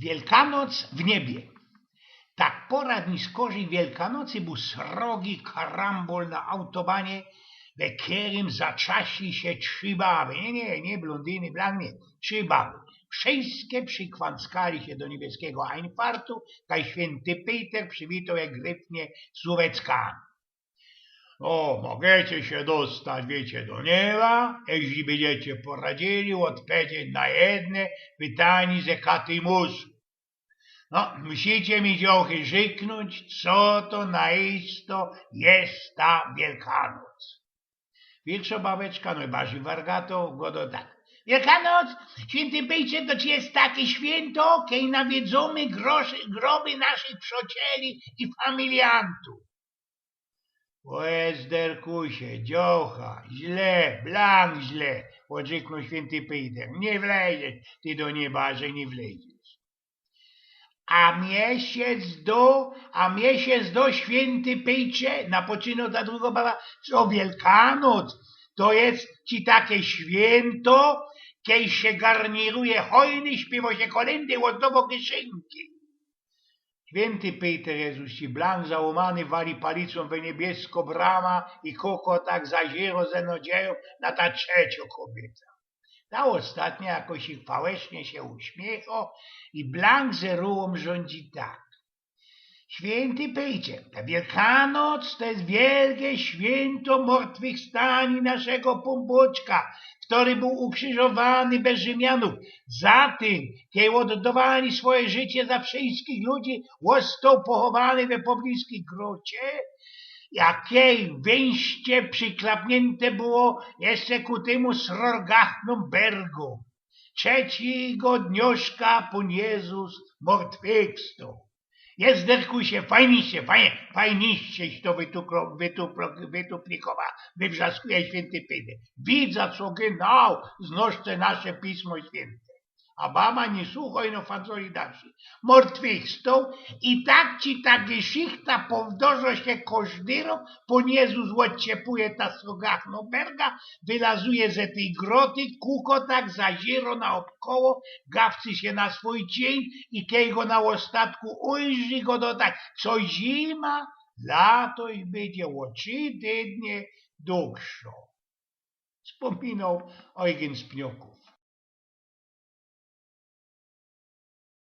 Wielkanoc w niebie. Tak poradni skorzy Wielkanocy był srogi karambol na autobanie, we którym zaczasli się trzy baby. Nie blondyny, nie, trzy baby. Wszystkie przykwanskali się do niebieskiego Einfartu, kaj święty Peter przywitał jak gryfnie Słoweckami. O, możecie się dostać, wiecie, do nieba, jeśli będziecie poradzili odpowiedzieć na jedne pytanie ze katymusu. No, musicie mi działchy żyknąć, co to naisto jest ta Wielkanoc. Pierwsza babeczka, najbardziej wargato, godo tak. Wielkanoc, święty Pejcze, to ci jest takie święto, kiedy nawiedzamy groby naszych przyjacieli i familiantów. Łezderkusie, dziocha, źle, blank źle, odrzeknął święty Peter. Nie wleziesz ty do nieba, że nie wleziesz. A miesiąc do święty Pejcze, napoczynał ta druga baba, co Wielkanoc, to jest ci takie święto, kiedy się garniruje hojny, śpiewa się kolędy, ozdobo kieszynki. Święty Peter Jezus ci blank załamany wali palicą we niebiesko brama i koko tak zaziero ze nadzieją na ta trzecia kobieta. Ta ostatnia jakoś ich fałecznie się uśmiecha i blank zerułom rządzi tak. Święty Pejcze, ta Wielkanoc to jest wielkie święto martwych stani naszego pomboczka, który był ukrzyżowany bez Rzymianów. Za tym, kiedy oddawali swoje życie za wszystkich ludzi, został pochowany we pobliskiej grocie, jakiej wejście przyklapnięte było jeszcze ku temu srogachnom bergu. Trzeciego dniożka Pan Jezus martwychwstał. Jest derkusie, fajniście to wytuplikowa, wywrzaskuje święty Peter. Widza, co genau znoszcze nasze Pismo Święte. A baba nie słuchaj, no fanzoli dalszy. Martwychwstał i tak ci ta geschichta powdorza się kożdyrą, Pan Jezus odciepuje ta srogachno berga, wylazuje ze tej groty, kuko tak zaziero naokoło, gawcy się na swój dzień i kiedy go na ostatku ujrzy go do tak, co zima, lato i będzie o 3 dnie dłuższo. Wspominał Eugen z Pnioków.